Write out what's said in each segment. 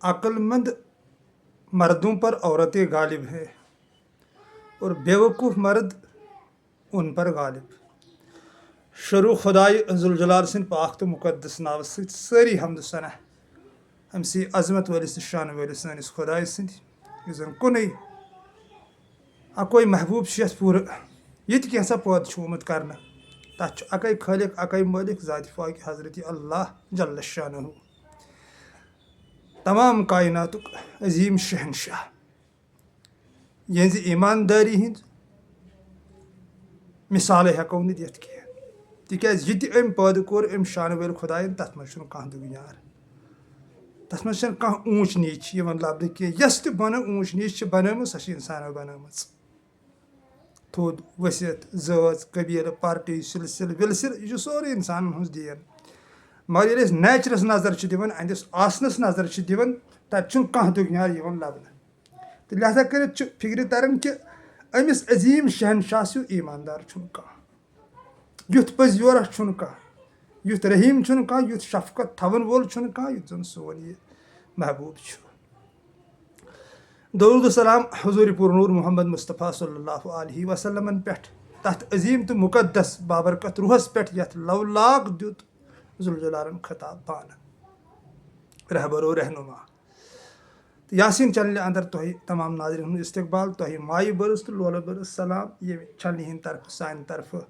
عقل مند مردوں پر عورتیں غالب ہیں اور بیوقوف مرد ان پر غالب. شروع خدائے ذوالجلال سند پاک تو مقدس ناو ست ساری حمد ثنا امسی عظمت ولس شان ولس سانس خدائے سند یہ زن کُنے اکوئی محبوب یتھ پور یہ کینسا پود آمت کرنا تک اکے خالق اکے مالک ذات پاک حضرت اللہ جل شانہ تمام کائناتک عظیم شہنشاہ یہذ ایمانداری ہند مثال ہیکو نہ دتھ کی تکیاز یہ ام پید کور ام شان ول خدائن تت من کھانا دگنیار تت من کھانا اونچ نیچ لبنہ کی یس تہ بن اونچ نیچ بنم سہ انسانو بنم تھود ؤسِتھ ذٲژ قبیلہ پارٹی سلسلہ ولسلہ یہ سورُے انسانن ہنٛز دین مگر ییٚلہِ أسۍ نیچرس نظر دِوان اندس آسنس نظر دِوان تتہِ چھُنہٕ کانٛہہ دُگنیار یِوان لبنہٕ تہٕ لہذا کٔرِتھ چھُ فکرِ تران کہ أمِس عظیٖم شہنشاہ ہیوٗ ایٖماندار چھُنہٕ کانٛہہ یُتھ پٔزۍ یورہ چھُنہٕ کانٛہہ یُتھ رحیٖم چھُنہٕ کانٛہہ یُتھ شفقت تھاون وول چھُنہٕ کانٛہہ یُتھ زن سون یہِ محبوب چھُ. درود و سلام حضور پور نور محمد مصطفی صلی اللہ علیہ وسلم پٮ۪ٹھ تتھ عظیٖم تہٕ مقدس بابرکت روحس پٮ۪ٹھ یتھ لولاک دیُت ذوالجلالن خطاب پانہ رہبر و رہنما. یاسین چینلہِ اندر تۄہہِ تمام ناظرین ہُنٛد استقبال تۄہہِ مایہِ بٔرٕس تہٕ لولہٕ بٔرٕس سلام ییٚمہِ چینلہِ ہِنٛدِ طرفہٕ سانہِ طرفہٕ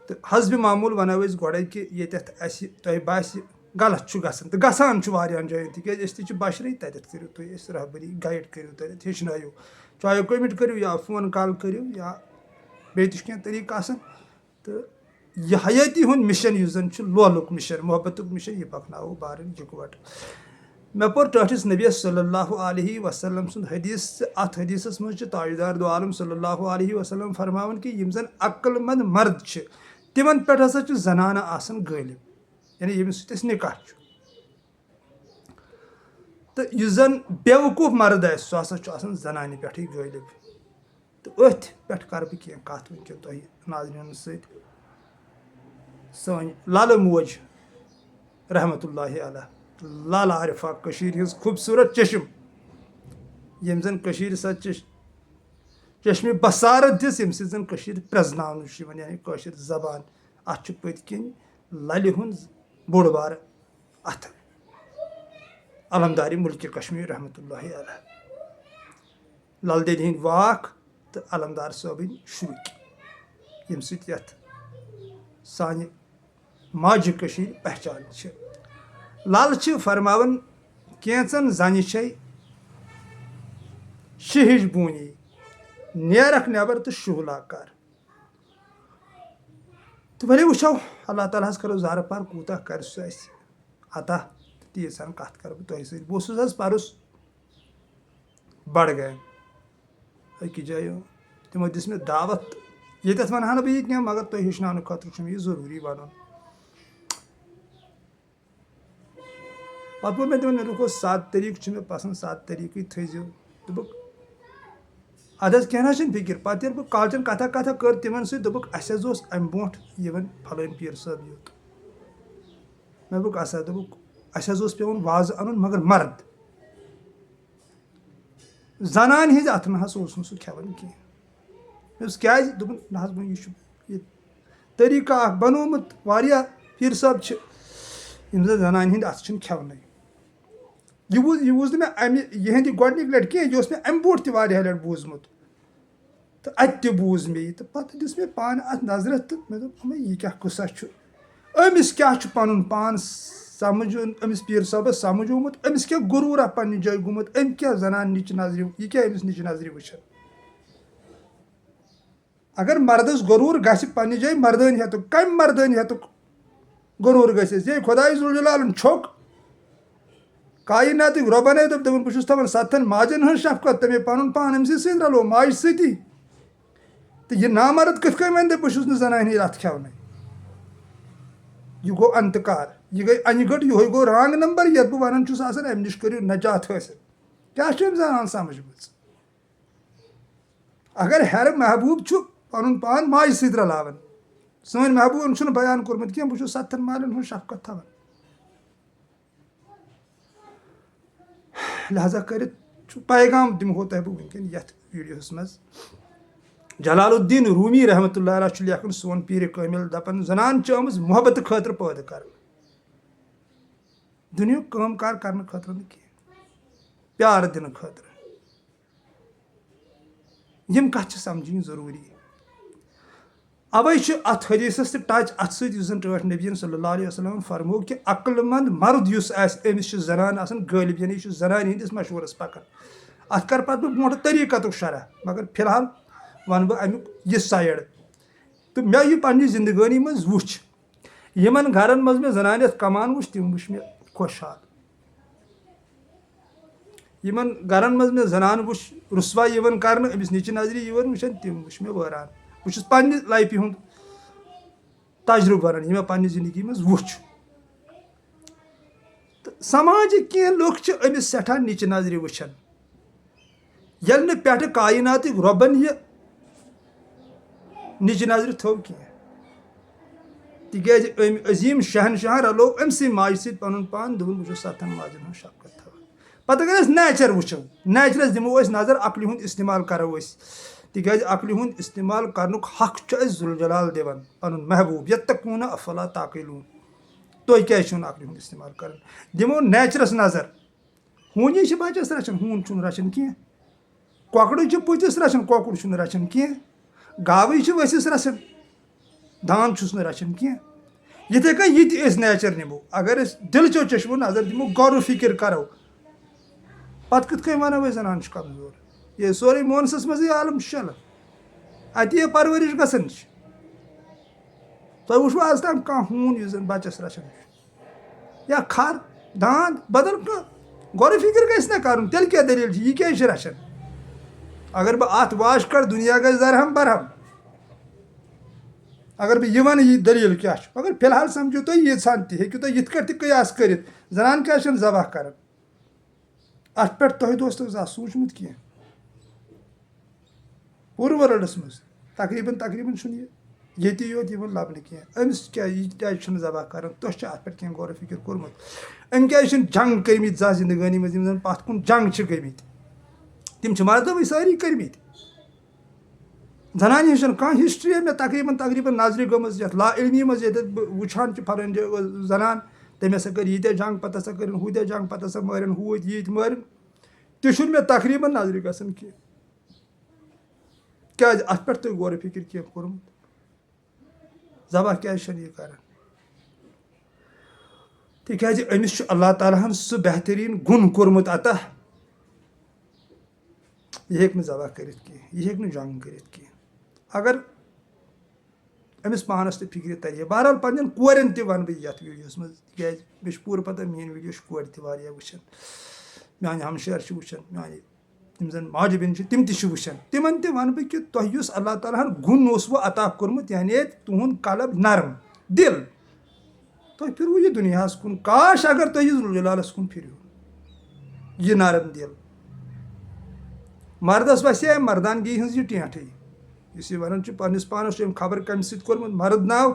تہٕ حسبِ معموٗل ونو أسۍ گۄڈے کہِ ییٚتٮ۪تھ اَسہِ تۄہہِ باسہِ غلط چھُ گژھان تہٕ گژھان چھُ واریاہن جاین تِکیازِ أسۍ تہِ چھِ بشرٕے تتٮ۪تھ کٔرِو تُہۍ أسۍ رہبری گایڈ کٔرِو تتٮ۪تھ ہیٚچھنٲیِو چاہے کومنٹ کٔرِو یا فون کال کٔرِو یا بیٚیہِ تہِ چھُ کینٛہہ طریٖقہٕ آسان تہٕ یہ حیٲتی ہُنٛد مِشن یُس زن چھُ لولُک مِشن محبتُک مِشن یہِ پکناوو بارٕنۍ یِکوٹہٕ. مےٚ پوٚر ٹٲٹھِس نبیس صلی اللہ علیہ وسلم سُنٛد حدیث تہٕ اتھ حدیثس منٛز چھُ تاجدار دو عالم صلی اللہ علیہ وسلم فرماوان کہ یِم زن عقل مند مرد چھِ تِمن پٮ۪ٹھ ہسا چھُ زنانہٕ آسان غٲلب یعنی ییٚمِس سۭتۍ اَسہِ نکاح چھُ تہٕ یُس زن بیوقوٗف مرد آسہِ سُہ ہسا چھُ آسان زنانہِ پٮ۪ٹھٕے غٲلب. تہٕ أتھۍ پٮ۪ٹھ کرٕ بہٕ کینٛہہ کتھ وٕنکٮ۪ن تۄہہِ ناظریٖنن سۭتۍ. سٲنۍ لالہٕ موج رحمتہ اللہ علیہ لالہ عارفہ کٔشیٖرِ ہٕنٛز خوٗبصوٗرت چشم ییٚمۍ زن کٔشیٖرِ سا چشمہِ بصارت دِژ ییٚمہِ سۭتۍ زن کٔشیٖر پرٛزناونہٕ چھُ یِوان یعنی کٲشِر زبان اتھ چھُ پٔتۍ کِنۍ للہِ ہُنٛد بوٚڑ بارٕ اتھٕ علمدارِ مُلکہِ کشمیٖر رحمتہ اللہ علیہ لل دٮ۪دِ ہٕنٛدۍ واکھ تہٕ علمدار صٲبٕنۍ شُرۍ ییٚمہِ سۭتۍ یتھ سانہِ ماجہِ کٔشیٖر پہچان چھِ. لل چھِ فرماوان کینٛژن زنہِ چھے شِہِج بوٗنی نیرکھ نٮ۪بر تہٕ شُہلا کر. تہٕ ؤلِو وٕچھو اللہ تعالیٰ ہس کرو زارٕ پار کوٗتاہ کرِ سُہ اَسہِ عطا تہٕ تیٖژ ہن کتھ کرٕ بہٕ تۄہہِ سۭتۍ. بہٕ اوسُس حظ پرُس بڈگامہِ أکِس جایہِ تِمو دِژ مےٚ دعوت ییٚتٮ۪تھ ونہا نہٕ بہٕ یہِ کینٛہہ مگر تۄہہِ ہیٚچھناونہٕ خٲطرٕ چھُ مےٚ یہِ ضروٗری ونُن. پتہٕ ووٚن مےٚ تِمن مےٚ دوٚپُکھ سادٕ طریٖقہٕ چھُ مےٚ پسنٛد سادٕ طریٖقٕے تھٲیزیو. دوٚپُکھ ادٕ حظ کینٛہہ نہ حظ چھُنہٕ فِکر. پتہٕ ییٚلہِ بہٕ کالچن کتھا کٔر تِمن سۭتۍ دوٚپُکھ اسہِ حظ اوس امہِ برونٛٹھ یِوان پھلٲنۍ پیٖر صٲب یوٚت. مےٚ دوٚپُکھ اسا دوٚپُکھ اسہِ حظ اوس پیٚوان وازٕ انُن مگر مرد زنانہِ ہِنٛدِ اتھٕ نہ حظ اوس نہٕ سُہ کھٮ۪وان کینٛہہ. مےٚ دوٚپُس کیٛازِ دوٚپُن نہ حظ وۄنۍ یہِ چھُ یہِ طریٖقہٕ اکھ بنومُت واریاہ پیٖر صٲب چھِ یِم زن زنانہِ ہِنٛدِ اتھٕ چھِنہٕ کھٮ۪ونٕے. یہِ بوٗز نہٕ مےٚ امہِ یِہنٛدِ گۄڈنِکۍ لٹہِ کینٛہہ یہِ اوس مےٚ امہِ برونٛٹھ تہِ واریاہ لٹہِ بوٗزمُت تہٕ اتہِ تہِ بوٗز مےٚ یہِ. تہٕ پتہٕ دِژ مےٚ پانہٕ اتھ نظرہ تہٕ مےٚ دوٚپ یہِ کیٛاہ قٕصہ چھُ أمِس کیٛاہ چھُ پنُن پان سمجھُن أمِس پیٖر صٲبس سمجھ آمُت أمِس کیٛاہ غروٗرا پننہِ جایہِ گوٚمُت أمۍ کیٛاہ زنان نِچہِ نظرِ یہِ کیٛاہ أمِس نِچہِ نظرِ وٕچھان. اگر مردس غروٗر گژھِ پننہِ جایہِ مردٲنۍ ہیٚتُک کمہِ مردٲنۍ ہیٚتُک غروٗر گٔژھِتھ یے خۄداے ذوالجلالن چھوٚک کایناتٕکۍ رۄبنے دوٚپ بہٕ چھُس تھاوان 7 ماجن ہٕنٛز شفقت تہٕ مےٚ پنُن پان أمۍ سٕے سۭتۍ رلوو ماجہِ سۭتی تہٕ یہِ نامرد کِتھ کٔنۍ وَنہِ بہٕ چھُس نہٕ زنانہِ ہِنٛدۍ اتھٕ کھٮ۪ونٕے. یہِ گوٚو انتہٕ کار یہِ گٔے انہِ گٔٹ یِہوے گوٚو رانٛگ نمبر یتھ بہٕ ونان چھُس آسان امہِ نِش کٔرِو نجات حٲصِل. کیٛاہ چھُ أمۍ زنان سمجھمٕژ. اگر ہیرٕ محبوٗب چھُ پنُن پان ماجہِ سۭتۍ رلاوان سٲنۍ محبوٗبن چھُنہٕ بیان کوٚرمُت کینٛہہ بہٕ چھُس 7 مالٮ۪ن ہٕنٛز شفقت تھاوان. لہذا کٔرِتھ پیغام دِمہو تۄہہِ بہٕ وٕنکٮ۪ن یَتھ ویٖڈیوَس منٛز جلال الدین روٗمی رحمتہ اللہ علیہ چھُ لیکھان سون پیٖرِ کٲمِل دَپان زنان چھِ آمٕژ محبتہٕ خٲطرٕ پٲدٕ کرنہٕ دُنیُک کٲم کار کرنہٕ خٲطرٕ نہٕ کینٛہہ پیار دِنہٕ خٲطرٕ یِم کَتھٕ چھِ سمجھِنۍ ضروٗری اَوَے چھُ اَتھ حدیٖثس تہِ ٹچ اَتھ سۭتۍ یُس زن ٹٲٹھ نبیٖن صلی اللہ علیہ وسلم فرموو کہِ عقل مند مرد یُس آسہِ أمِس چھِ زنان آسان غٲلب یعنی یہِ چھُ زنانہِ ہٕنٛدِس مشورس پکان اَتھ کَرٕ پتہٕ بہٕ برونٛٹھٕ طریٖقتُک شرح مگر فی الحال وَنہٕ بہٕ اَمیُک یہِ سایڈ تہٕ مےٚ یہِ پننہِ زندگٲنی منٛز وٕچھ یِمن گرن منٛز مےٚ زنانہٕ یَتھ کمان وٕچھ تِم وٕچھ مےٚ خۄشحال یِمن گرن منٛز مےٚ زنانہٕ وٕچھ رُسوا یِوان کرنہٕ أمِس نِچہِ نظرِ یِوان وٕچھان تِم وٕچھ مےٚ وٲران بہٕ چھُس پننہِ لایفہِ ہُنٛد تجرُبہٕ ونان یہِ مےٚ پننہِ زندگی منٛز وٕچھ تہٕ سماجٕکۍ کینٛہہ لُکھ چھِ أمِس سٮ۪ٹھاہ نِچہِ نظرِ وٕچھان ییٚلہِ نہٕ پٮ۪ٹھٕ کایناتٕکۍ رۄبن یہِ نِچہِ نظرِ تھٲو کینٛہہ تِکیازِ أمۍ عظیٖم شہنشاہن رلوو أمۍ سٕے ماجہِ سۭتۍ پنُن پان دوٚپُن بہٕ چھُس 7 ماجن ہُنٛد شفقت تھاوان پتہٕ اگر أسۍ نیچر وٕچھو نیچرس دِمو أسۍ نظر عقلہِ ہُنٛد استعمال کرو أسۍ تِکیازِ عقلہِ ہُنٛد استعمال کرنُک حق چھُ اَسہِ ذوالجلال دِوان پنُن محبوٗب یتقوٗنہ افلا تعقلوٗن تُہۍ کیازِ چھِو نہٕ عقلہِ ہُنٛد استعمال کران دِمو نیچرس نظر ہوٗنی چھِ بچس رچھان ہوٗن چھُنہٕ رچھان کینٛہہ کۄکرٕے چھِ پٔژھِس رچھان کۄکُر چھُنہٕ رچھان کینٛہہ گاوٕے چھِ ؤسِس رچھان دان چھُس نہٕ رچھان کینٛہہ یِتھٕے کٔنۍ یہِ تہِ أسۍ نیچر نِمو اگر أسۍ دِلچو چشمو نظر دِمو غورو فِکر کرو پتہٕ کِتھ کٔنۍ ونو أسۍ زنان چھِ کمزور ییٚلہِ سورُے مونسس منٛزٕے عالم چھُ چلان اتی یہِ پرورِش گژھان چھِ تۄہہِ وٕچھوٕ آز تام کانٛہہ ہوٗن یُس زن بچس رچھان چھُ یا کھر داند بدل کانٛہہ غورو فِکر گژھِ نہ کرُن تیٚلہِ کیٛاہ دٔلیٖل چھِ یہِ کیازِ چھِ رچھان اگر بہٕ اتھ واش کڑٕ دُنیا گژھِ درہم برہم اگر بہٕ یہِ ونہٕ یہِ دٔلیٖل کیٛاہ چھُ مگر فی الحال سمجھو تُہۍ ییٖژہن تہِ ہیٚکِو تُہۍ یِتھ کٲٹھۍ تہِ قیاس کٔرِتھ زنان کیازِ چھَنہٕ ذبح کران اتھ پٮ۪ٹھ تۄہہِ دوستو زانٛہہ سوٗنٛچمُت کینٛہہ پوٗرٕ ورلڈس منٛز تقریٖبن چھُنہٕ یہِ ییٚتی یوت یِوان لبنہٕ کینٛہہ أمِس کیازِ یہِ کیازِ چھُنہٕ ذبح کران تۄہہِ چھا اتھ پٮ۪ٹھ کینٛہہ غورو فِکر کوٚرمُت أمۍ کیازِ چھِنہٕ جنگ کٔرمٕتۍ زانٛہہ زندگٲنی منٛز یِم زن پتھ کُن جنگ چھِ گٔمٕتۍ تِم چھِ مردوٕے سٲری کٔرمٕتۍ زنانہِ ہٕنٛز چھنہٕ کانٛہہ ہسٹری مےٚ تقریٖبن نظرِ گٔمٕژ یتھ لا علمی منٛز ییٚتٮ۪تھ بہٕ وٕچھان چھُ فلٲنۍ جایہِ ٲس زنان تٔمۍ ہسا کٔر ییٖتیاہ جنگ پتہٕ ہسا کٔرٕن ہُتیاہ جنگ پتہٕ ہسا مٲرِن ہوٗتۍ ییٖتۍ مٲرِن تہِ چھُنہٕ مےٚ تقریٖبن نظرِ گژھان کینٛہہ کیازِ اتھ پٮ۪ٹھ تۄہہِ غورو فِکر کینٛہہ کوٚرمُت ذبح کیازِ چھنہٕ یہِ کران تِکیازِ أمِس چھُ اللہ تعالیٰ ہن سُہ بہتریٖن گُن کوٚرمُت عطا یہِ ہیٚکہِ نہٕ ذبح کٔرِتھ کینٛہہ یہِ ہیٚکہِ نہٕ جنگ کٔرِتھ کینٛہہ اگر أمِس پانس تہِ فِکرِ ترِ ہے بہرحال پننٮ۪ن کورٮ۪ن تہِ ونہٕ بہٕ یتھ ویٖڈیوس منٛز تِکیازِ مےٚ چھِ پوٗرٕ پتہ میٲنۍ ویٖڈیو چھِ کورِ تہِ واریاہ وٕچھان میانہِ ہمشیر چھِ وٕچھان میانہِ یِم زن ماجہِ بیٚنہِ چھِ تِم تہِ چھِ وٕچھان تِمن تہِ ونہٕ بہٕ کہِ تۄہہِ یُس اللہ تعالیٰ ہن گُن اوسوٕ عطا کوٚرمُت یعنی تُہُنٛد قلب نرم دِل تۄہہِ پھِروٕ یہِ دُنیاہس کُن کاش اگر تُہۍ یہِ ذوالجلالس کُن پھِرِو یہِ نرم دِل مردس وسہِ ہے مردانگی ہٕنٛز یہِ ٹینٛٹھٕے یُس یہِ ونان چھُ پننِس پانس چھُ أمۍ خبر کمہِ سۭتۍ کوٚرمُت مرد ناو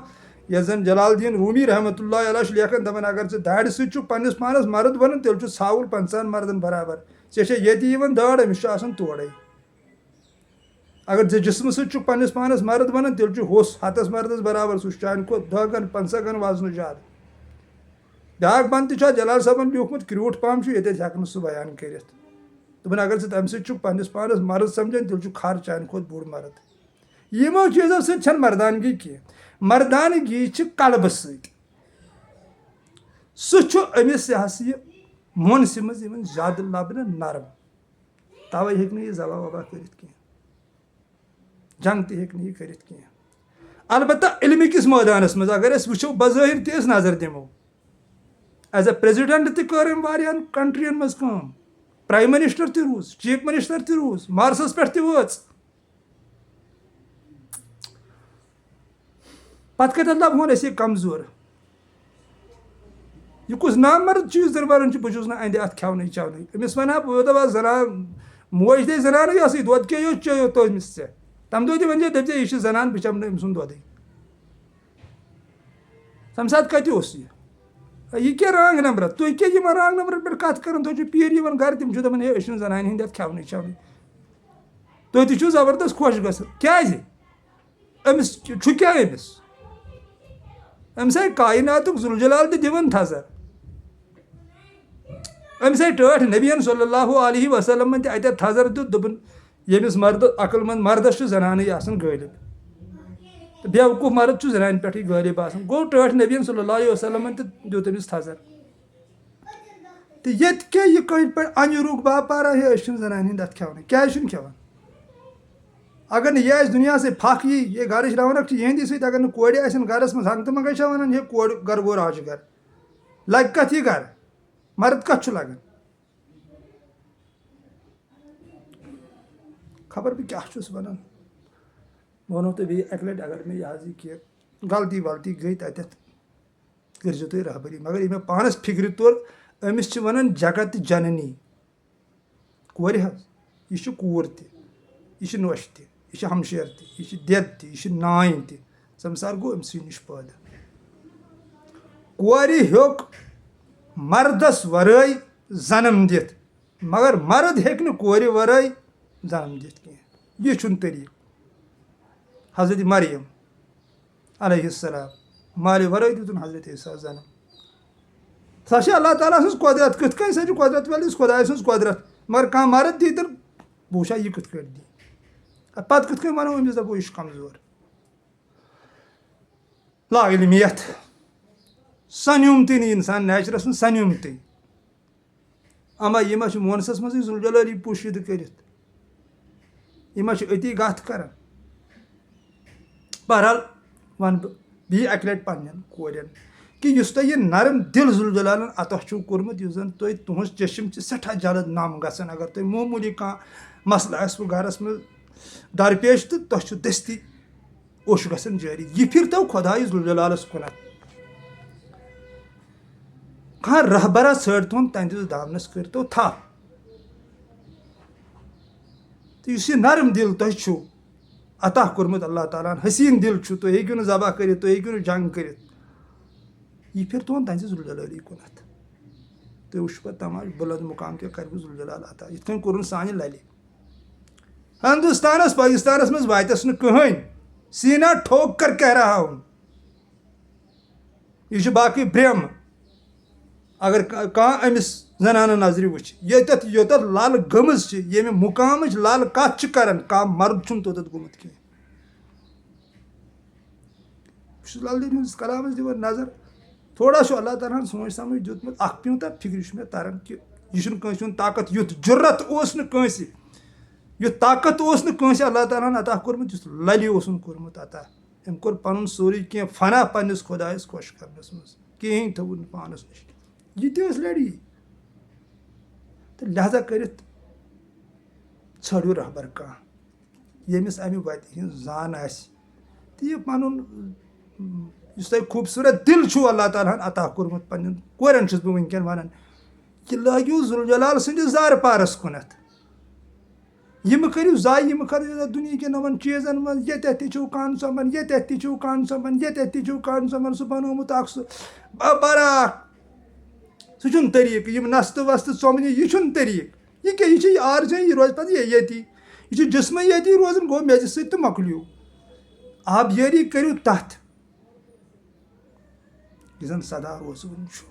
یتھ زن جلال الدین روٗمی رحمتہ اللہ علیہ چھُ لیکھان دپان اگر ژٕ دارِ سۭتۍ چھُکھ پننِس پانس مرد ونان تیٚلہِ چھُ ژھاوُل 50 مردن برابر ژےٚ چھے ییٚتہِ یِوان دٲڑ أمِس چھُ آسان تورے اگر ژےٚ جسمہٕ سۭتۍ چھُکھ پننِس پانس مرد ونان تیٚلہِ چھُ ہُس 100 مردس برابر سُہ چھُ چانہِ کھۄتہٕ 10 گن 50 گن وزنہٕ زیادٕ بیاکھ بنٛد تہِ چھُ اتھ جلال صٲبن لیوٗکھمُت کرٛیوٗٹھ پہم چھُ ییٚتٮ۪تھ ہٮ۪کہٕ نہٕ سُہ بیان کٔرِتھ دوٚپُن اگر ژٕ تمہِ سۭتۍ چھُکھ پننِس پانس مرد سمجھان تیٚلہِ چھُ کھر چانہِ کھۄتہٕ بوٚڑ مرد یِمو چیٖزو سۭتۍ چھنہٕ مردانگی کینٛہہ مردانگی چھِ قلبہٕ سۭتۍ سُہ چھُ أمِس یہِ ہسا یہِ مونسہِ منٛز یِوان زیادٕ لبنہٕ نرم توے ہیٚکہِ نہٕ یہِ ذبح وبح کٔرِتھ کینٛہہ جنگ تہِ ہیٚکہِ نہٕ یہِ کٔرِتھ کینٛہہ البتہ علمہِ کِس مٲدانس منٛز اگر أسۍ وٕچھو بظٲہر تہِ أسۍ نظر دِمو ایز اے پریزِڈنٹ تہِ کٔر أمۍ واریاہن کنٹرین منٛز کٲم پرایم منسٹر تہِ روٗز چیف منسٹر تہِ روٗز مارسس پٮ۪ٹھ تہِ وٲژ پتہٕ کتٮ۪تھ لبہون أسۍ یہِ کمزور یہِ کُس نامرد چیٖز دربارن چھُ بہٕ چھُس نہٕ اندِ اتھ کھٮ۪ونٕے چٮ۪ونٕے أمِس ونہٕ ہا بہٕ دپہٕ ہا زنان موج دے زنانٕے ٲسٕے دۄد کیٛاہ یوت چیٚیو تٔمِس ژےٚ تمہِ دۄہ تہِ ؤنۍ زِ دٔپۍ زِ یہِ چھِ زنان بہٕ چٮ۪مہٕ نہٕ أمۍ سُنٛد دۄدٕے تمہِ ساتہٕ کتہِ اوس یہِ یہ کیا رانگ نمبر تُہۍ کیٛاہ یِمن رانگ نمبرن پٮ۪ٹھ کتھ کران تُہۍ چھِو پیٖر یِوان گرٕ تِم چھِو دپان ہے أسۍ چھِنہٕ زنانہِ ہٕنٛدۍ اَتھ کھٮ۪ونٕے چٮ۪ونٕے تُہۍ تہِ چھِو زبردست خۄش گژھان کیٛازِ أمِس چھُ کیٛاہ أمِس آیہِ کایناتُک ذوالجلال تہِ دِوان تھزر أمِس آیہِ ٹٲٹھ نبیَن صلی اللہ علیہ وسلمن تہِ اَتٮ۪تھ تھزر دیُت دوٚپُن ییٚمِس مرد عقل منٛد مردس چھُ زنانٕے آسان غٲلب تہٕ بیوقوٗف مرد چھُ زنانہِ پٮ۪ٹھٕے غٲلب آسان گوٚو ٹٲٹھ نبیَن صلی اللہ علیہ وسلمن تہِ دیُت أمِس تھزر تہٕ ییٚتہِ کیٛاہ یہِ کٔنۍ پٲٹھۍ اَنجُروٗک باپارا ہے أسۍ چھِنہٕ زنانہِ ہٕنٛدۍ اَتھ کھٮ۪ونٕے کیٛازِ چھُنہٕ کھٮ۪وان اگر نہٕ یہِ آسہِ دُنیاہَس سۭتۍ پھکھ یی ہے گرٕچ رونق چھِ یِہنٛدی سۭتۍ اگر نہٕ کورِ آسن گرس منٛز ہنٛگتہٕ منٛگے چھا وَنان ہے کورِ گرٕ گوٚو راج گر لگہِ کتھ یہِ گرٕ مرد کتھ چھُ لگان خبر بہٕ کیٛاہ چھُس وَنان بہٕ وَنو تۄہہِ بیٚیہِ اَکہِ لٹہِ اگر مےٚ یہِ حظ یہِ کینٛہہ غلطی ولطی گٔے تَتٮ۪تھ کٔرۍزیو تُہۍ رہبری مگر یہِ مےٚ پانس فِکرِ توٚر أمِس چھِ وَنان جگت جننی کورِ حظ یہِ چھِ کوٗر تہِ یہِ چھِ نۄش تہِ یہِ چھِ ہمشیر تہِ یہِ چھِ دٮ۪د تہِ یہِ چھِ نانۍ تہِ سمسار گوٚو أمسٕے نِش پٲدٕ کورِ ہیوٚک مردس ورٲے زنم دِتھ مگر مرد ہیٚکہِ نہٕ کورِ ورٲے زنم دِتھ کینٛہہ یہِ چھُنہٕ طریٖقہٕ حضرت مریم علیہ السلام مالہِ ورٲے دیُتُن حضرت عیسیٰ زنم سۄ چھِ اللہ تعالیٰ سٕنٛز قۄدرت کِتھ کٔنۍ سۄ چھِ قۄدرت وٲلِس خۄداے سٕنٛز قۄدرت مگر کانٛہہ مرد دی تہٕ بہٕ وٕچھا یہِ کِتھ کٲٹھۍ دی پتہٕ کِتھ کٔنۍ وَنو أمِس دَپو یہِ چھُ کمزور لا علمیت سنیومتٕے نہٕ اِنسان نیچرس منٛز سنیومتٕے اما یہِ ما چھُ مونسس منٛزٕے ذوالجلٲلی پوٗشیٖدٕ کٔرِتھ یہِ ما چھُ أتی گتھ کران بہرحال وَنہٕ بہٕ بیٚیہِ اَکہِ لٹہِ پننٮ۪ن کورٮ۪ن کہِ یُس تۄہہِ یہِ نرم دِل ذوالجلالن عطا چھُو کوٚرمُت یُس زن تۄہہِ تُہنٛز چٔشم چھِ سٮ۪ٹھاہ جلد نم گژھان اگر تۄہہِ معموٗلی کانٛہہ مسلہٕ آسوٕ گرس منٛز درپیش تہٕ تۄہہِ چھُ دٔستی اوٚش گژھان جٲری یہِ پھِرتو خۄدایہِ ذوالجلالس کُنتھ کانٛہہ رہبرا ژھٲرتون تہنٛدِس دامنس کٔرتو تھپھ تہٕ یُس یہِ نرم دِل تۄہہِ چھُو عطا کوٚرمُت اللہ تعالیٰ ہن حسیٖن دِل چھُ تُہۍ ہیٚکِو نہٕ ذبح کٔرِتھ تُہۍ ہیٚکِو نہٕ جنگ کٔرِتھ یہِ پھِرتون تہنٛدِ ذوالجلٲلی کُنتھ تُہۍ وٕچھِو پتہٕ تماش بُلند مُقام کیٛاہ کرِوٕ ذوالجلال عطا یِتھ کٔنۍ کوٚرُن سانہِ للہِ ہندوستانس پاکستانس منٛز واتٮ۪س نہٕ کٕہٕنۍ سیٖنا ٹھوک کر کہہ رہا ہوں یہِ چھُ باقٕے برٛہم اگر کانٛہہ أمِس زنانہٕ نظرِ وٕچھِ ییٚتٮ۪تھ یوٚتَتھ لل گٔمٕژ چھِ ییٚمہِ مُقامٕچ لل کتھ چھِ کران کانٛہہ مرد چھُنہٕ توٚتَتھ گوٚمُت کینٛہہ بہٕ چھُس لل دٮ۪د ہٕنٛدِس کلامس دِوان نظر تھوڑا چھُ اللہ تعالیٰ ہن سونٛچ سمجھ دیُتمُت اکھ پیوٗنٛتاہ فِکرِ چھُ مےٚ تران کہِ یہِ چھُنہٕ کٲنٛسہِ ہُنٛد طاقت یُتھ جُرت اوس نہٕ کٲنٛسہِ یُتھ طاقت اوس نہٕ کٲنٛسہِ اللہ تعالیٰ ہن عطا کوٚرمُت یُتھ للہِ اوسُن کوٚرمُت عطا أمۍ کوٚر پنُن سورُے کینٛہہ فنا پننِس خۄدایس خۄش کرنس منٛز کِہینۍ تھوٚوُن نہٕ پانس نِش یہِ تہِ ٲس لڑی تہٕ لہذا کٔرِتھ ژھٲرِو رہبر کانٛہہ ییٚمِس امہِ وتہِ ہِنٛز زان آسہِ تہٕ یہِ پنُن یُس تۄہہِ خوٗبصوٗرت دِل چھُو اللہ تعالیٰ ہن عطا کوٚرمُت پننٮ۪ن کورٮ۪ن چھُس بہٕ وٕنکٮ۪ن ونان یہِ لٲگِو ذوالجلال سٕنٛدِس زارٕ پارس کُنتھ یہِ مہٕ کٔرِو ضایہِ یہِ مہٕ کٔرِو دُنہِکٮ۪ن یِمن چیٖزن منٛز ییٚتٮ۪تھ تہِ چھُو کن سۄمبان ییٚتٮ۪تھ تہِ چھُو کن سۄمبان ییٚتٮ۪تھ تہِ چھُو کن سۄمبان سُہ بنومُت اکھ سُہ براکھ سُہ چھُنہٕ طریٖقہٕ یِم نستہٕ وستہٕ ژۄمنہِ یہِ چھُنہٕ طریٖقہٕ یہِ کیٛاہ یہِ چھِ عارضی یہِ روزِ پتہٕ ییٚتی یہِ چھُ جسمے ییٚتی روزان گوٚو میٚژِ سۭتۍ تہٕ مۄکلیو آبیٲری کٔرِو تتھ یُس زن سدا روزوُن چھُ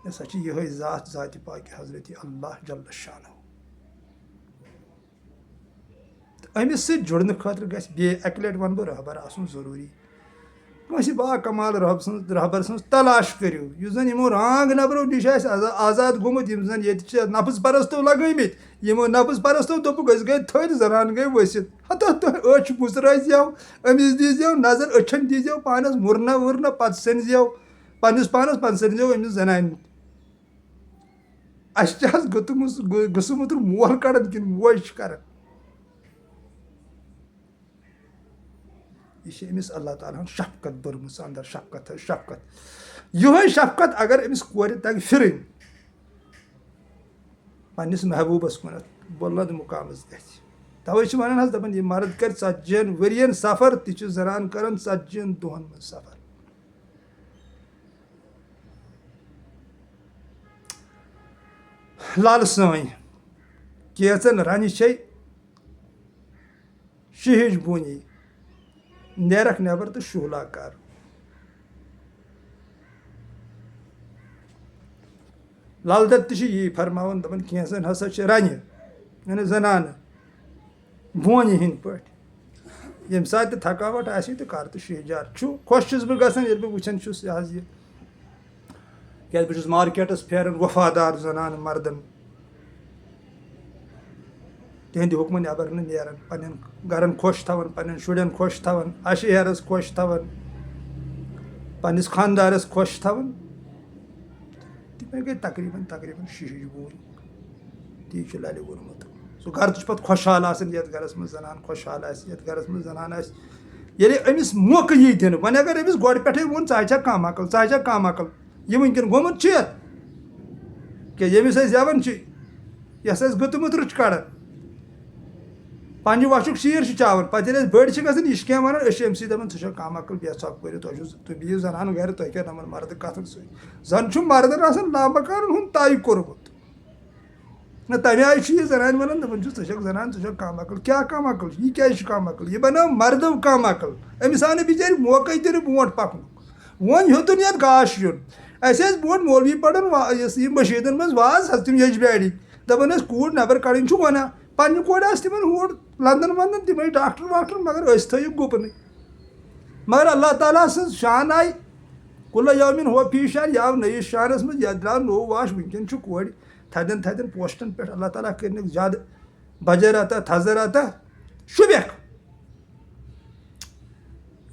یہِ ہسا چھِ یِہے ذات ذاتِ پاکہِ حضرت اللہ جل شانہ تہٕ أمِس سۭتۍ جُڑنہٕ خٲطرٕ گژھِ بیٚیہِ اکہِ لٹہِ ونہٕ بہٕ رہبر آسُن ضروٗری کٲنٛسہِ با کمال رہبر سٕنٛز تلاش کٔرِو یُس زن یِمو رانگ نبرو نِش آسہِ آزاد گوٚمُت یِم زن ییٚتہِ چھِ نفٕظ پرستو لگٲمٕتۍ یِمو نفٕظ پرستو دوٚپُکھ أسۍ گٔے تھٔدۍ زنان گٔے ؤسِتھ ہتو تُہۍ أچھ مُژرٲے أمِس دیٖزیو نظر أچھن دیٖزیو پانس مُرنہ وُرنہ پتہٕ سٔنزیو پننِس پانس پتہٕ سٔنزیو أمِس زنانہِ اَسہِ چھِ حظ گوٚژھمُت مول کڑان کِنہٕ موج چھِ کران یہِ چھِ أمِس اللہ تعالیٰ ہن شفقت بٔرمٕژ انٛدر شفقت حظ شفقت یِہے شفقت اگر أمِس کورِ تگہِ پھِرٕنۍ پننِس محبوٗبس کُنتھ بُلند مُقامس گژھِ توے چھِ ونان حظ دپان یہِ مرد کرِ ژتجِین ؤرین سفر تہِ چھِ زنان کران ژتجِین دۄہن منٛز سفر لال سٲنۍ کیژن رنہِ چھے شِہِج بوٗنی نیرکھ نٮ۪بر تہٕ شوٗلا کر لل دٮ۪د تہِ چھِ یی فرماوان دپان کینٛژن ہسا چھِ رنہِ یعنی زنانہٕ بونہِ ہِنٛدۍ پٲٹھۍ ییٚمہِ ساتہٕ تہِ تھکاوٹ آسہِ تہٕ کر تہٕ شہجار چھُ خۄش چھُس بہٕ گژھان ییٚلہِ بہٕ وٕچھان چھُس یہِ حظ یہِ کیازِ بہٕ چھُس مارکیٹس پھیران وفادار زنانہٕ مردن تِہنٛدِ حُکمہٕ نٮ۪بر نہٕ نیران پننٮ۪ن گرن خۄش تھاوان پننٮ۪ن شُرٮ۪ن خۄش تھاوان عشیرس خۄش تھاوان پننِس خاندارس خۄش تھاوان تِمے گٔے تقریٖبن شِہِج بوٗنۍ تی چھُ للہِ ووٚنمُت سُہ گرٕ تہِ چھُ پتہٕ خۄشحال آسان یتھ گرس منٛز زنان خۄشحال آسہِ یتھ گرس منٛز زنان آسہِ ییٚلہِ أمِس موقعہٕ یی دِنہٕ وۄنۍ اگر أمِس گۄڈٕ پٮ۪ٹھے ووٚن ژٕ چھکھ کانٛہہ مکل ژٕ چھکھ کانٛہہ مکل یہِ وٕنکٮ۪ن گوٚمُت چھُ یتھ کیٛازِ ییٚمِس أسۍ زٮ۪وان چھِ یۄس اَسہِ گُتہٕ مُترٕ چھُ کڑان پننہِ وَشُک شیٖر چھُ چاوان پتہٕ ییٚلہِ أسۍ بٔڑۍ چھِ گژھان یہِ چھِ کینٛہہ ونان أسۍ چھِ أمۍ سٕے دپان ژٕ چھکھ کانٛہہ مکل بیٚہہ ژۄپہٕ کٔرِتھ تُہۍ بِہِو زنان گرِ تۄہہِ کیٛاہ نمن مردٕ کتھن سۭتۍ زن چھُ مردن آسان لامکانن ہُنٛد طے کوٚرمُت نہ تمہِ آیہِ چھُ یہِ زنانہِ ونان دپان چھُس ژٕ چھکھ زنان ژٕ چھکھ کانٛہہ مکل کیٛاہ کانٛہہ مکل یہِ کیٛازِ چھُ کانٛہہ مکل یہِ بنٲو مردو کانٛہہ مکل أمِس آو نہٕ بِچارِ موقعے تہِ نہٕ برونٛٹھ پکنُک وۄنۍ ہیوٚتُن یتھ گاش یُن اَسہِ ٲسۍ برونٛٹھ مولوی پران یہِ مٔشیٖدن منٛز واز حظ تِم یجبیٛارِ دپان ٲسۍ کوٗر نٮ۪بر کڑٕنۍ چھُ گۄناہ پننہِ کورِ آسہٕ تِمن ہور لندن ونٛدن تِمے ڈاکٹر واکٹر مگر أسۍ تھٲیِکھ گُپنٕے مگر اللہ تعالیٰ سٕنٛز شان آیہِ کُلہٕ یومِن ہُہ فی شان یہِ آو نٔیِس شانس منٛز یتھ درٛاو نوٚو واش وٕنکٮ۪ن چھُ کورِ تھدٮ۪ن پوسٹن پٮ۪ٹھ اللہ تعالیٰ کٔرنکھ زیادٕ بجر عطا تھزر عطا شوٗبٮ۪کھ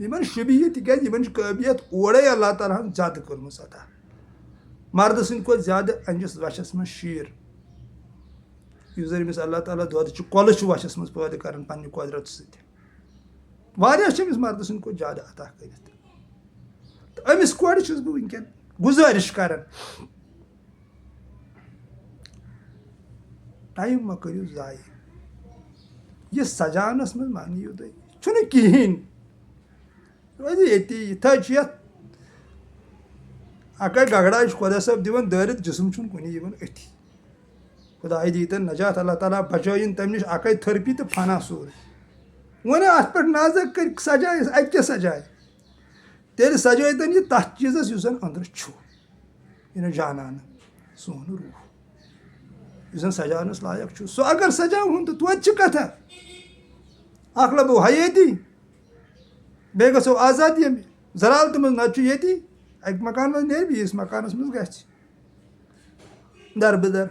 یِمن شوٗبہِ یہِ تِکیٛازِ یِمن چھِ قٲبلیت اورے اللہ تعالیٰ ہن زیادٕ کٔرمٕژ عطا مردٕ سٕنٛدِ کھۄتہٕ زیادٕ أنجِس وشس منٛز شیٖر یُس زن أمِس اللہ تعالیٰ دۄد چھُ کۄلہٕ چھُ وشس منٛز پٲدٕ کران پننہِ قۄدرت سۭتۍ واریاہ چھِ أمِس مردٕ سٕنٛدِ کھۄتہٕ زیادٕ عطا کٔرِتھ تہٕ أمِس کورِ چھُس بہٕ وٕنکٮ۪ن گُزٲرِش کران ٹایم مہ کٔرِو ضایع یہِ سجاونس منٛز مہ نِیِو تُہۍ چھُنہٕ کِہیٖنۍ روزِ ییٚتی یِتھے چھُ یتھ اکے گگڑا چھُ خۄدا صٲب دِوان دٲرِتھ جسم چھُنہٕ کُنہِ یِوان أتھی خۄداے دیٖتن نجات اللہ تعالیٰ بچٲیِن تمہِ نِش اکے تھٔرپی تہٕ فنا سورُے وۄنۍ اتھ پٮ۪ٹھ نظر کٔرِتھ سجایس اتہِ کیٛاہ سجایہِ تیٚلہِ سجٲیتن یہِ تتھ چیٖزس یُس زن أنٛدرٕ چھُ یعنی جانانہٕ سون روح یُس زن سجاونس لایق چھُ سُہ اگر سجاوہون تہٕ توتہِ چھِ کتھا اکھ لبو حیٲتی بیٚیہِ گژھو آزادی زلالتہٕ منٛز نتہٕ چھُ ییٚتی اکہِ مکان منٛز نیرِ بیٚیِس مکانس منٛز گژھِ دربٕدر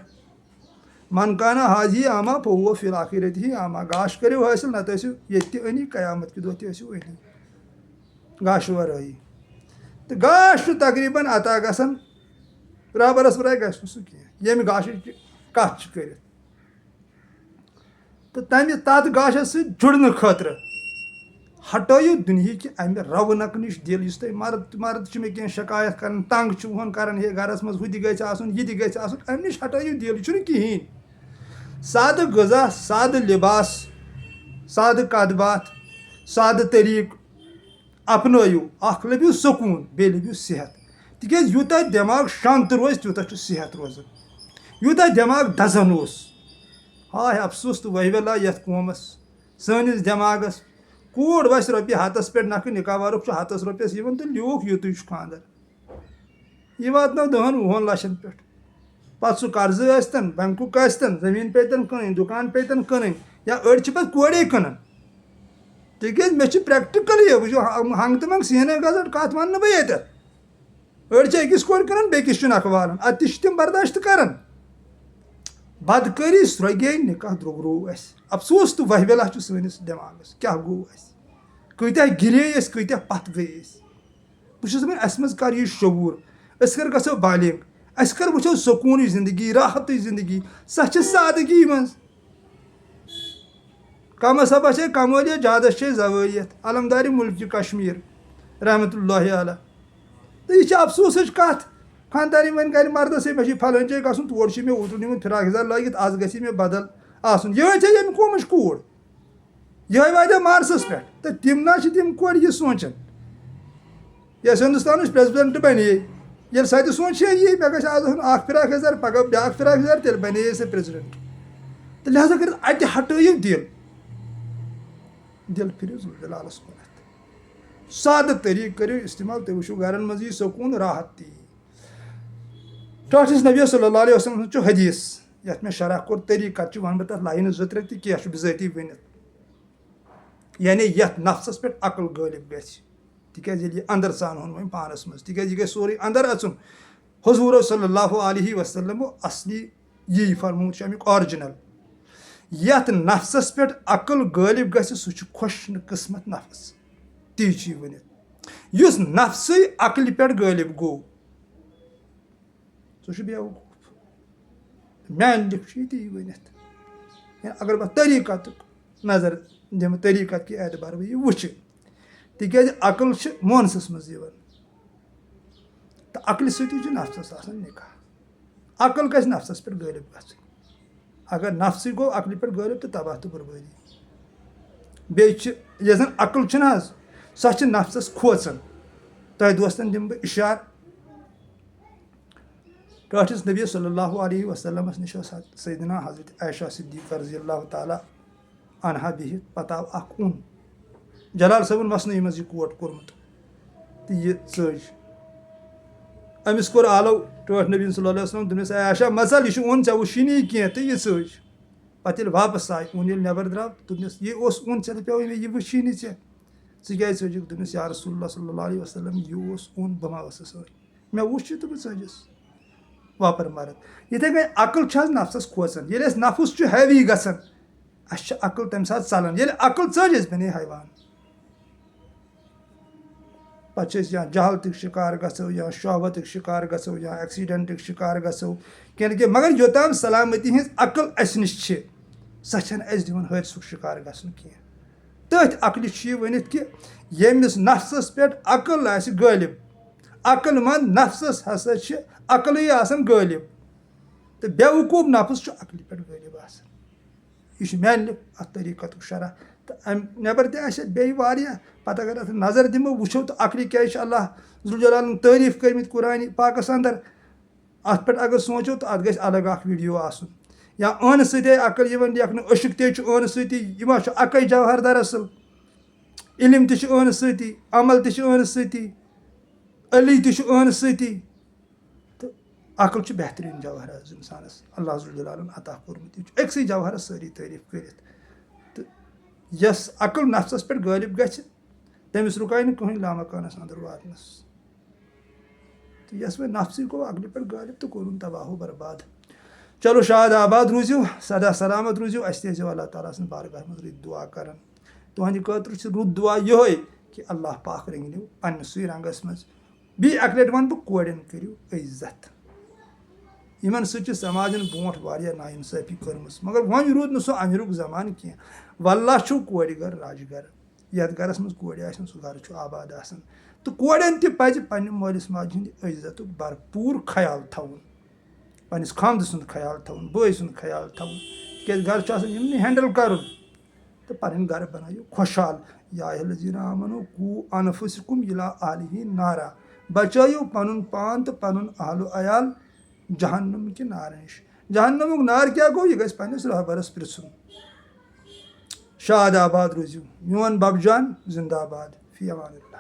من کانا حاضی آما فہو فی الآخرتہِ ہی آما گاش کٔرِو حٲصِل نتہٕ ٲسِو ییٚتہِ تہِ أنی قیامت کہِ دۄہ تہِ ٲسِو أنی گاشہٕ ورٲیی تہٕ گاش چھُ تقریٖبن عطا گژھان برابرس ورٲے گژھِ نہٕ سُہ کینٛہہ ییٚمہِ گاشٕچ کتھ چھِ کٔرِتھ تہٕ تتھ گاشس سۭتۍ جُڑنہٕ خٲطرٕ ہٹٲیِو دُنہِکہِ امہِ رونق نِش دِل یُس تۄہہِ مرد چھِ مےٚ کینٛہہ شکایت کران تنگ چھُ ہُہ کران ہے گرس منٛز ہُہ تہِ گژھِ آسُن یہِ تہِ گژھِ آسُن امہِ نِش ہٹٲیِو دِل یہِ چھُنہٕ کِہیٖنۍ سادٕ غذا سادٕ لِباس سادٕ کتھ باتھ سادٕ طٔریٖقہٕ اپنٲیِو اکھ لٔبِو سکوٗن بیٚیہِ لٔبِو صحت تِکیٛازِ یوٗتاہ دٮ۪ماغ شانت روزِ تیوٗتاہ چھُ صحت روزان یوٗتاہ دٮ۪ماغ دزان اوس ہاے افسوٗس تہٕ وٲہِوالہ یتھ قومس سٲنِس دٮ۪ماغس کوٗر وسہِ رۄپیہِ ہتس پٮ۪ٹھ نکھٕ نِکاح وارُک چھُ ہتس رۄپیس یِوان تہٕ لیوٗکھ یُتُے چھُ خانٛدر یہِ واتنٲو 10-20 لچھن پٮ۪ٹھ پتہٕ سُہ قرضہٕ ٲسۍتن بینکُک ٲسۍتن زٔمیٖن پیتن کٕنٕنۍ دُکان پیتن کٕنٕنۍ یا أڑۍ چھِ پتہٕ کورے کٕنان تِکیٛازِ مےٚ چھِ پریکٹِکلی وٕچھو ہنٛگ تہٕ منٛگ سیٖنے گزٹ کتھ ونہٕ نہٕ بہٕ ییٚتٮ۪تھ أڑۍ چھِ أکِس کورِ کٕنان بیٚکِس چھُ نکھٕ والان ادٕ تہِ چھِ تِم برداشت کران بدکٲری سرٛوگے نِکاح درٛوگروو اَسہِ افسوٗس تہٕ وٲہِوالہ چھُ سٲنِس دٮ۪ماغس کیٛاہ گوٚو اَسہِ کۭتیاہ گِرے أسۍ کۭتیاہ پتھ گٔے أسۍ بہٕ چھُس دپان اَسہِ منٛز کر یی شعوٗر أسۍ کر گژھو بالغ أسۍ کر وٕچھو سکوٗنٕچ زندگی راحتٕچ زندگی سۄ چھِ سادگی منٛز کمس حبس چھے کمٲلیت زیادس چھے زوٲلیت علمدارِ مُلکہِ کشمیٖر رحمتہ اللہ علیہ تہٕ یہِ چھِ افسوٗسٕچ کتھ خانٛدارِنۍ وۄنۍ کرِ مردس ہے مےٚ چھُ فلٲنۍ جایہِ گژھُن تور چھُ مےٚ اوترٕ نیوٗمُت فراق یزار لٲگِتھ آز گژھِ مےٚ بدل آسُن یِہوے چھےٚ ییٚمہِ قومٕچ کوٗر یِہوے واتہِ مارسس پٮ۪ٹھ تہٕ تِم نہ چھِ تِم کورِ یہِ سونٛچان یۄس ہندوستانٕچ پریزڈنٹ بنے ییٚلہِ سۄ تہِ سونٛچہِ یی مےٚ گژھِ آز آسُن اَکھ فِراک یَزار پَگاہ بیٛاکھ فِراک یَزار تیٚلہِ بَنے سۄ پرٛٮ۪زِڈَنٛٹ تہٕ لہٰذا کٔرِتھ اَتہِ ہٹٲیِو دِل پھِرِو ذوالجلالَس کُنَتھ سادٕ طریٖقہٕ کٔرِو اِستعمال تُہۍ وٕچھِو گَرَن منٛز یی سکوٗن راحت تہِ یی ٹاٹھِس نبی صلی اللہ علیہ وسلم سُنٛد چھُ حدیٖث یَتھ مےٚ شرح کوٚر طریٖقت چھُ وَنہٕ بہٕ تَتھ لاینہٕ 2-3 تہِ کینٛہہ چھُ بِذٲتی ؤنِتھ یعنی یَتھ نفسَس پٮ۪ٹھ عقل غٲلِب گژھِ تِکیٛازِ ییٚلہِ یہِ اَندَر ژانہون وۄنۍ پانَس منٛز تِکیٛازِ یہِ گژھِ سورُے اَندَر اَژُن حضوٗر صلی اللہ علیہ وسلمو اَصلی یی فرمومُت چھُ اَمیُک آرجِنَل یَتھ نفسَس پٮ۪ٹھ عقل غٲلِب گژھِ سُہ چھُ خۄش قٕسمت نفس تی چھُ یہِ ؤنِتھ یُس نفسٕے عقلہِ پٮ۪ٹھ غٲلِب گوٚو سُہ چھُ بیوقوٗف میٛانہِ لیٚکھ چھُ یہِ تی ؤنِتھ یا اگر بہٕ طریٖقتُک نظر دِمہٕ طریٖقت کہِ اعتبار بہٕ یہِ وٕچھِ تِکیٛازِ عقل چھِ مونسَس منٛز یِوان تہٕ عقلہِ سۭتی چھُ نفسَس آسان نِکاح عقل گژھِ نفسَس پٮ۪ٹھ غٲلِب گژھٕنۍ اگر نفسٕے گوٚو عقلہِ پٮ۪ٹھ غٲلِب تہٕ تباہ تہٕ بُربٲدی بیٚیہِ چھِ یۄس زَن عقل چھِنہٕ حظ سۄ چھِ نفسَس کھوژان تۄہہِ دوستَن دِمہٕ بہٕ اِشارٕ ٹاٹھِس نبی صلی اللہ علیہ وسلمَس نِش ٲس سیدنا حضرت عایشہ صدیقہ رضی اللہ تعالیٰ عنہا بِہِتھ پَتہٕ آو اَکھ اوٚن جلال صٲبُن مَصنوعی منٛز یہِ کوٹ کوٚرمُت تہٕ یہِ ژٔج أمِس کوٚر آلو ٹٲٹھ نبی صلی اللہ علیہ وسلم دوٚپنَس اے عایشہ مہ ژَل یہِ چھُ اوٚن ژےٚ وٕچھی نہٕ یہِ کینٛہہ تہٕ یہِ ژٔج پَتہٕ ییٚلہِ واپَس آے اوٚن ییٚلہِ نٮ۪بر درٛاو دوٚپنَس یہِ اوس اوٚن ژےٚ دَپیوُے مےٚ یہِ وٕچھی نہٕ ژےٚ کیٛازِ ژٔجِکھ دوٚپنَس یا رسول اللہ صلی اللہ علیہ وسلم یہِ اوس اوٚن بہٕ ما ٲسٕس سۭتۍ مےٚ وٕچھ یہِ تہٕ بہٕ ژٔجِس واپَر مَرٕد یِتھَے کٔنۍ عقل چھِ حظ نفسَس کھوژان ییٚلہِ اَسہِ نفس چھُ ہیوی گژھان اَسہِ چھِ عقل تَمہِ ساتہٕ ژَلان ییٚلہِ عقل ژٔج أسۍ بَنے حیوان پَتہٕ چھِ أسۍ یا جہالتٕکۍ شِکار گژھو یا شہوتٕکۍ شِکار گژھو یا ایٚکسیڈنٛٹٕکۍ شِکار گژھو کیٚنٛہہ مگر یوٚتام سلامتی ہِنٛز عقل اَسہِ نِش چھِ سۄ چھَنہٕ اَسہِ دِوان حٲدثُک شِکار گژھنہٕ کینٛہہ تٔتھۍ عقلہِ چھُ یہِ ؤنِتھ کہِ ییٚمِس نفسَس پٮ۪ٹھ عقل آسہِ غٲلِب عقل منٛد نفسَس ہسا چھِ عقلٕے آسان غٲلِب تہٕ بیوقوٗف نفس چھُ عقلہِ پٮ۪ٹھ غٲلِب آسان یہِ چھُ میٛانہِ اَتھ طریٖقتُک شرح تہٕ اَمہِ نٮ۪بر تہِ آسہِ اَتھ بیٚیہِ واریاہ پَتہٕ اگر اَتھ نظر دِمو وٕچھو تہٕ عقلہِ کیٛازِ چھِ اللہ ذوالجلالَن تعٲریٖف کٔرمٕتۍ قرآنِ پاکَس اَندر اَتھ پٮ۪ٹھ اگر سونٛچو تہٕ اَتھ گژھِ الگ اَکھ ویٖڈیو آسُن یا ٲنہٕ سۭتۍ آے عقل یِوان لیکھنہٕ عشق تہِ چھُ ٲنہٕ سۭتی یہِ ما چھُ اَکَے جوہر دراصل علم تہِ چھُ ٲنہٕ سۭتی عمل تہِ چھُ ٲنہٕ سۭتی علی تہِ چھُ ٲنہٕ سۭتی تہٕ عقل چھُ بہتریٖن جوہر حظ اِنسانَس اللہ ذوالجلالَن عطا کوٚرمُت یہِ چھُ أکسٕے جوہرَس سٲری تعٲریٖف کٔرِتھ تہٕ یۄس عقل نفسَس پٮ۪ٹھ غٲلِب گژھِ تٔمِس رُکاے نہٕ کٕہٕنۍ لامکانَس اَندر واتنَس تہٕ یۄس وۄنۍ نفسٕے گوٚو عقلہِ پٮ۪ٹھ غٲلِب تہٕ کوٚرُن تباہ و برباد چلو شاد آباد روٗزِو سدا سلامت روٗزِو اَسہِ تہِ ٲسۍزیو اللہ تعالیٰ سٕنٛدِ بارگاہ منٛز رٕتۍ دُعا کَران تُہنٛدِ خٲطرٕ چھُ رُت دُعا یِہوٚے کہِ اللہ پاک رٔنٛگنِو پنٛنِسٕے رنٛگَس منٛز بیٚیہِ اَکہِ لَٹہِ وَنہٕ بہٕ کورٮ۪ن کٔرِو عزت یِمن سۭتۍ چھِ سماجَن برونٛٹھ واریاہ نااِنصٲفی کٔرمٕژ مگر وۄنۍ روٗد نہٕ سُہ اَنٛدریُک زمانہٕ کینٛہہ واللہ چھُ کورِ گَرٕ راجہِ گَرٕ یَتھ گَرَس منٛز کورِ آسن سُہ گَرٕ چھُ آباد آسان تہٕ کورٮ۪ن تہِ پَزِ پنٛنہِ مٲلِس ماجہِ ہِنٛدِ عزتُک بھرپوٗر خیال تھاوُن پنٛنِس خاندٕ سُنٛد خیال تھاوُن بٲے سُنٛد خیال تھاوُن تِکیٛازِ گَرٕ چھُ آسان یِمنٕے ہینٛڈٕل کَرُن تہٕ پَنٕنۍ گَرٕ بَنٲیِو خۄشحال یا الذیٖنَ آمَنوٗ قوٗ اَنفُسَکُم اِلیٰ اہلِہ نارا بَچٲیِو پَنُن پان تہٕ پَنُن اہلُ عیال جہنم کہِ نارٕ نِش جہنمُک نار کیٛاہ گوٚو یہِ گژھِ پنٛنِس رہبَرَس پِرٛژھُن شاد آباد روٗزِو میون بَبہٕ جان زِندہ باد فی امان اللہ